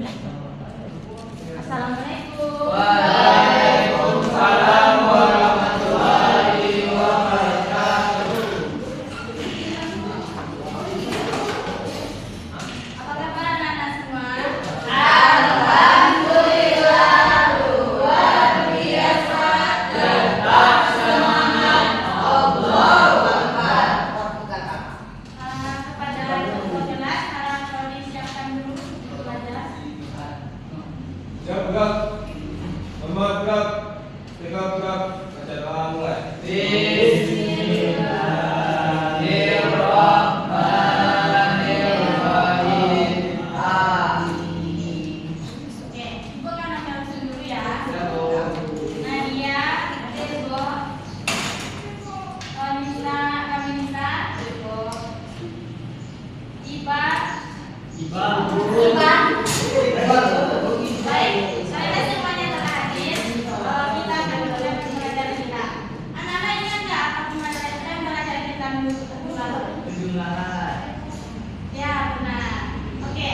Assalamualaikum. Waalaikumsalam warahmatullahi wabarakatuh. Apa kabar anak-anak semua? Alhamdulillah luar biasa, tetap semangat. Allahu Akbar. Kepada ketua kelas harap kalian disiapkan dulu untuk belajar. Siap gerak, hormat gerak, tegak gerak, acara mulai. Bismillahirrahmanirrahim. Oke, buka nama langsung dulu ya. Nadia, Debo, Kamisa, Debo, Iba. Baik, kalian semuanya telah hadir. Kita akan mulai pembelajaran kita. Anak-anak ingat nggak apa pembelajaran kita minggu lalu? Ya, benar. Oke.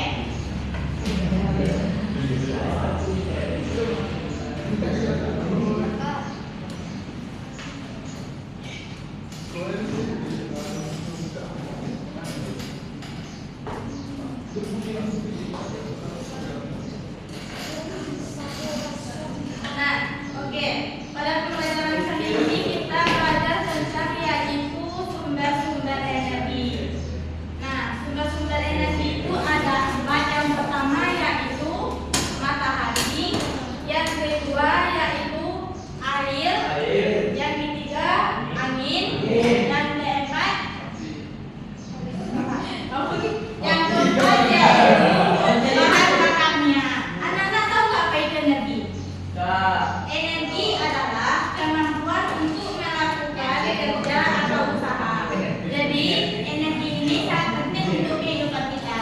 Nah, oke. Pada pembelajaran kali ini kita belajar tentang yaitu sumber-sumber energi. Nah, sumber-sumber energi itu ada 4. Yang pertama yaitu matahari, yang kedua yaitu air, yang ketiga angin, yang keempat yang keempat yaitu bahan bakarnya. Anak-anak tahu nggak apa itu energi? Energi adalah kemampuan untuk melakukan kerja atau usaha. Jadi energi ini sangat penting untuk kehidupan kita.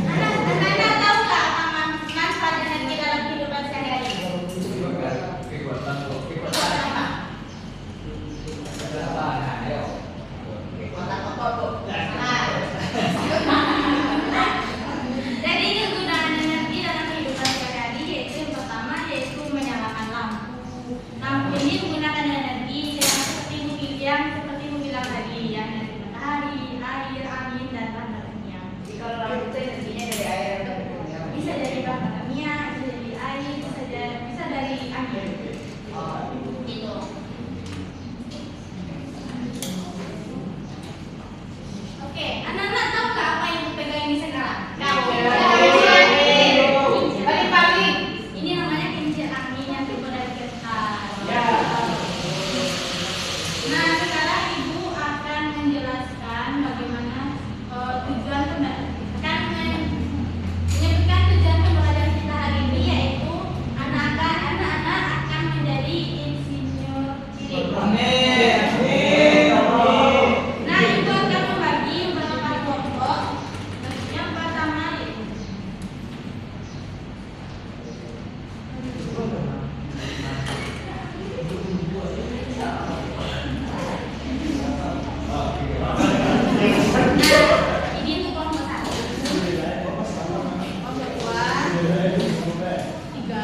Anak-anak tahu nggak apa manfaat energi dalam kehidupan sehari-hari? Jadi kegunaan energi dalam kehidupan sehari-hari yaitu yang pertama yaitu menyalakan lampu. Lampu ini menggunakan energi yang seperti bilang tadi, yang dari matahari, air, angin dan bahan bakar kimia. Kalau lampu itu energinya dari air atau Bisa dari bahan bakar kimia, bisa dari air, bisa dari angin. Gitu. Oke, anak-anak tahu nggak apa yang dipegang ini sekarang? Paling-paling ini namanya kincir angin yang terbuat dari kertas. Nah, sekarang ibu akan menjelaskan bagaimana tujuan menyebutkan tujuan pembelajaran kita hari ini yaitu anak-anak akan menjadi insinyur cilik. Nah, ibu akan membagi beberapa kelompok. Yang pertama yaitu ini untuk kelompok 1, kelompok 2, 3.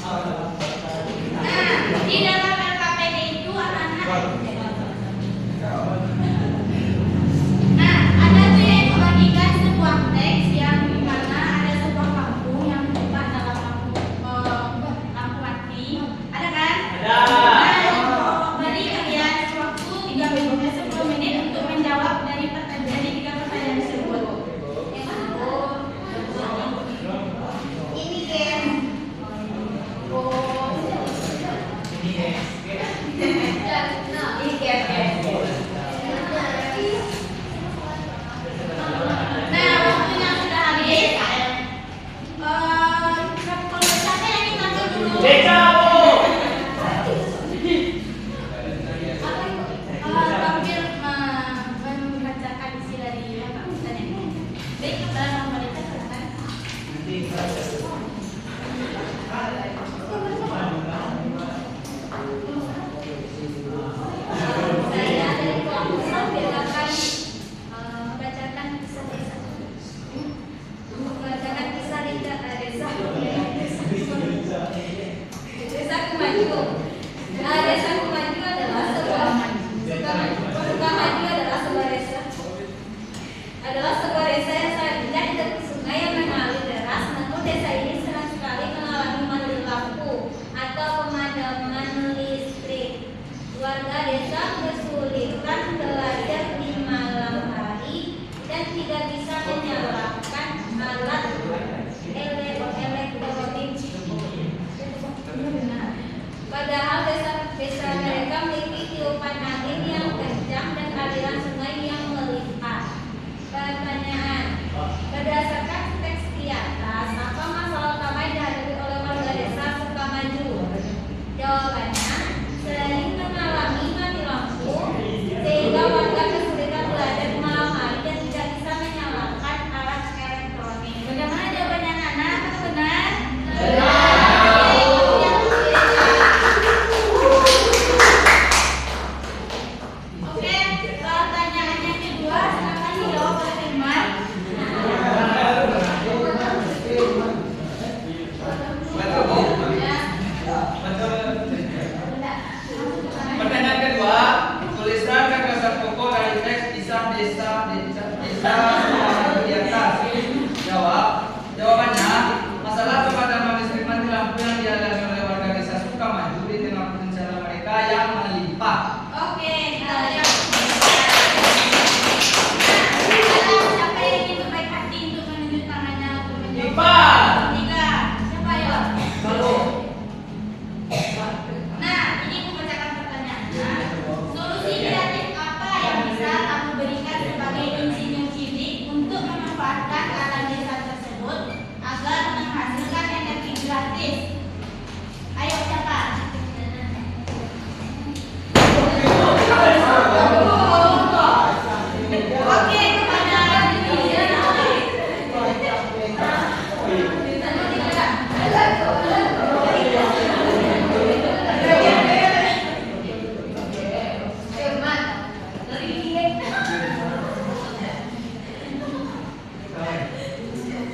warna dong. Nah, di dalam LKPD itu anak-anak. Nah, ada tuh yang membagikan sebuah teks yang dimana ada sebuah lampu yang terlibat dalam lampu mati. Ada kan? Nah, beri kalian waktu 10 menit untuk menjawab dari 3 pertanyaan tersebut. Ini kan. Nah, waktunya sudah habis. Kalau siapa yang ingin tampil dulu? Tampil bisa di atas. Jawab. Jawabannya, masalah pemadaman listrik mati lampu yang dialami oleh warga desa Sukamaju di tengah bencana mereka yang melimpah. Oke, kita lihat. Nah, siapa yang ingin berbaik hati untuk menunjuk tangannya untuk menjawab? Tiga. Siapa ya? Lalu, Nah, ini aku bacakan pertanyaannya. Solusi kreatif apa yang bisa kamu berikan sebagai insinyur cilik untuk memanfaatkan alam desa tersebut agar menghasilkan energi gratis? Ayo siapa? Oke, kepada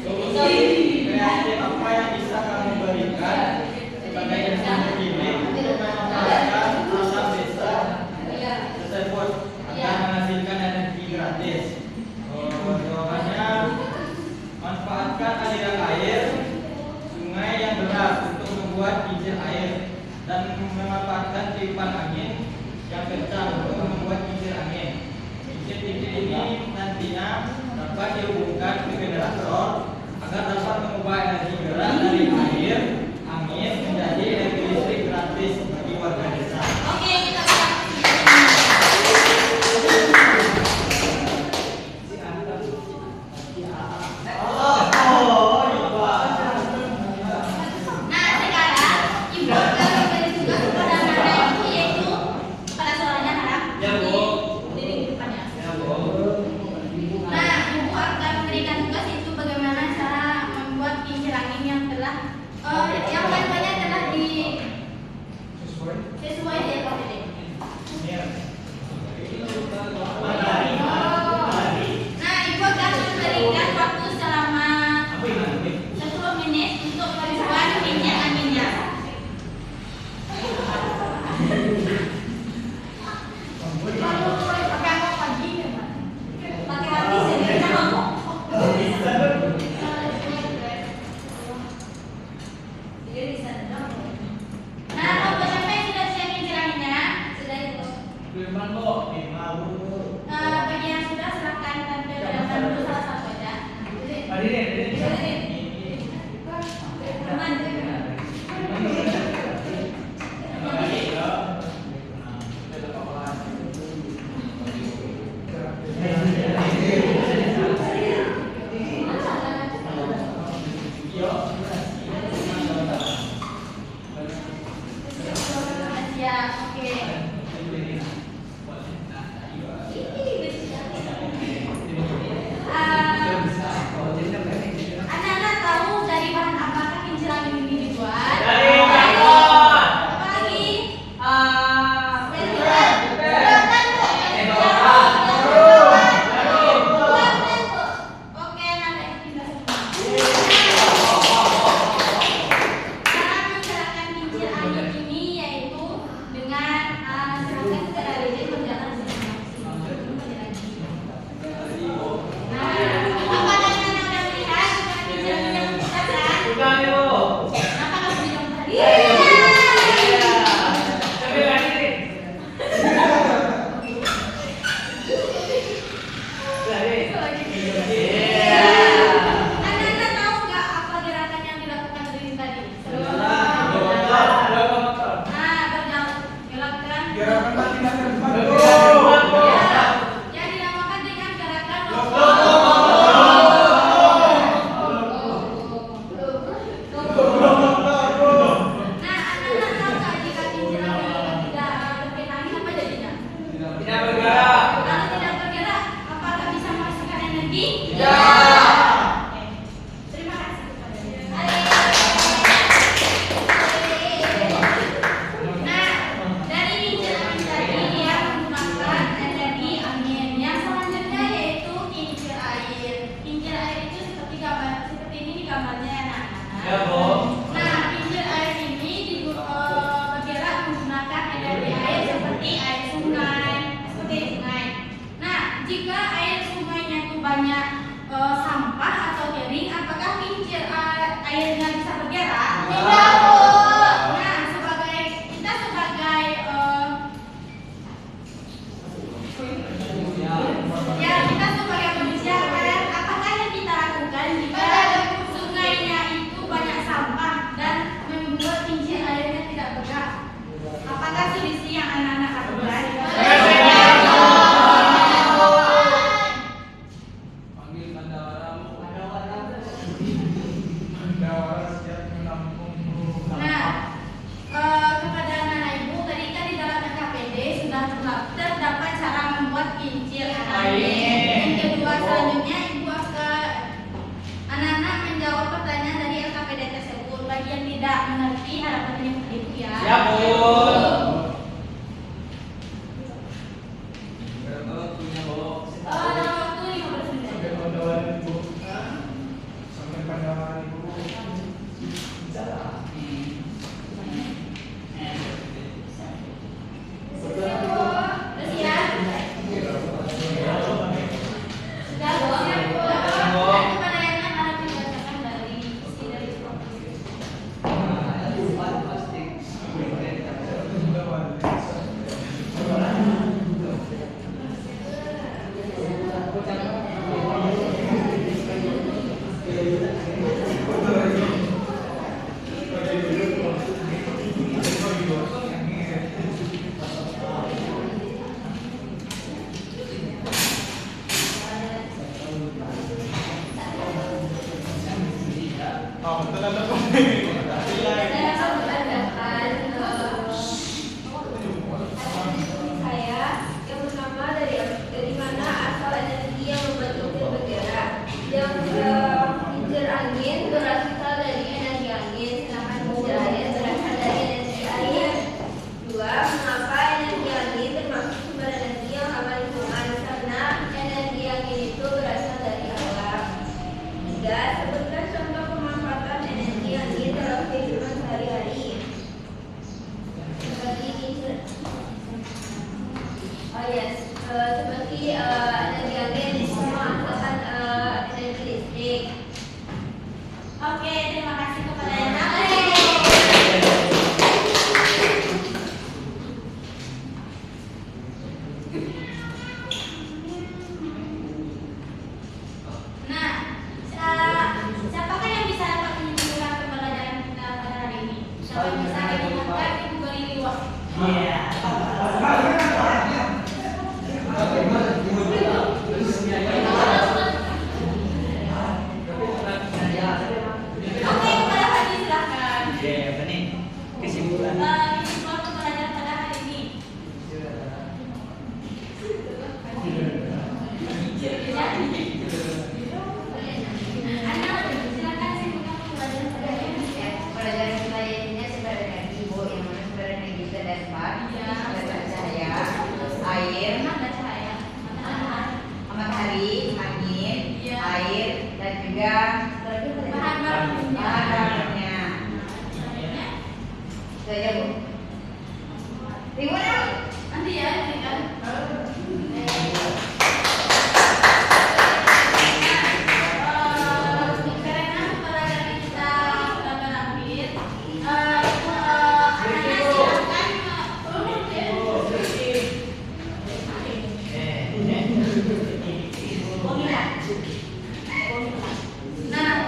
Solusi kreatif apa yang bisa kamu berikan sebagai insinyur cilik untuk memanfaatkan alam desa tersebut agar menghasilkan energi gratis? Jawabannya, manfaatkan aliran air sungai yang deras untuk membuat kincir air dan memanfaatkan tiupan angin yang kencang untuk membuat kincir angin. Kincir-kincir ini nantinya dapat dihubungkan ke generator agar dapat mengubah energi gerak dari air, angin menjadi energi listrik gratis bagi warga desa. Oke, kita lihat. Nah, sekarang Ibu akan memberi tugas kepada anak Ibu, yaitu kepala sekolahnya harap Ya, Bu. di depannya. Ya, Bu. Nah, Ibu akan memberikan tugas itu bagaimana cara membuat kincir angin yang telah yang bahan-bahannya telah sesuai dengan KPD. Nah, Ibu akan memberikan waktu selama 10 menit untuk membuat kincir anginnya. Pakai apa pagi ya, Pak? Pakai hati sendiri sama. Nah, kalau siapa yang sudah siap kincir anginnya? Sudah itu. Bagi yang sudah silakan tampilkan dulu salah satu aja. Siap, oke. Anak-anak tahu dari bahan apakah kincir angin ini dibuat? Apa lagi? Oke, nanti kita cara mencerahkan kincir angin ini yaitu dengan serahkan ke dari berjalan Nah, apa dari mana udah melihat kincir angin yang diciptakan? Kenapa kamu bilang tadi? Anak-anak tahu nggak apa gerakan yang dilakukan dari tadi? Nah, berjalan, gerakan. Yang dinamakan dengan gerakan Nah, anak-anak tahu nggak jika kincir angin tidak bergerak angin apa jadinya? Kalau tidak bergerak, apakah bisa menghasilkan energi? Oke. Terima kasih kepada Nah, dari kincir angin tadi dia menggunakan energi angin. Yang selanjutnya yaitu kincir air. Kincir air itu seperti ini di gambarnya anak-anak. Nah, kincir air ini bergerak menggunakan energi air seperti air sungai, Nah, jika air sungainya itu banyak sampah atau kering, apakah kincir airnya bisa bergerak? Tidak, Bu. Nah, kita sebagai manusia kan, apakah yang kita lakukan jika sungainya itu banyak sampah dan membuat kincir airnya tidak bergerak? Apakah solusi yang anak-anak lakukan? Panggil bandawaramu. Bandawara siap menampung Nah, kepada anak-anak ibu, tadi kan di dalam KPD sudah terdapat cara membuat kincir air. Yang kedua, selanjutnya ibu anak-anak menjawab pertanyaan dari LKPD tersebut. Bagi yang tidak mengerti, harapannya ibu ya. Siap, Bu. Berapa waktunya, Bu? Dalam waktu 15 menit. Sampai Bandawara Ibu. Sampai Bandawara Ibu. Udah siap? Sudah, Bu? Dan kepada yang anak harap dibacakan dari isi dari proposisi. Oh, betul ada Saya membacakan saya yang pertama dari mana asal energi yang membuat kincir bergerak. Yang kincir angin berasal dari energi angin, sedangkan kincir air berasal dari energi air. Dua, mengapa energi angin termasuk sumber energi yang ramah lingkungan? Karena energi angin itu berasal dari alam. Tiga, sebutkan contoh pemanfaatan energi angin dalam kehidupan sehari-hari. Seperti kincir. Oh yes, seperti energi angin menghasilkan energi listrik. Oke, terima kasih kepada yang Nah, siapakah yang bisa dapat menyimpulkan pembelajaran kita pada hari ini? Siapa yang bisa diingatkan Ibu beri liwat? Oke, kepada Fadli silakan. apa nih? Kesimpulan. Kesimpulan pembelajaran pada hari ini. Anda silakan simpulkan pembelajaran pada hari ini. Pelajaran kita ini sumber energi, Bu, yang mana sumber energi itu ada empat. Iya. Ada cahaya, air, Ada cahaya. matahari, angin, Iya. air, dan juga Bahan bakunya. bahan bakunya. Selanjutnya, Itu aja, Bu. Ribut ya? nanti ya, berikan. Karena pembelajaran kita sudah berakhir, anak-anak silakan Nah,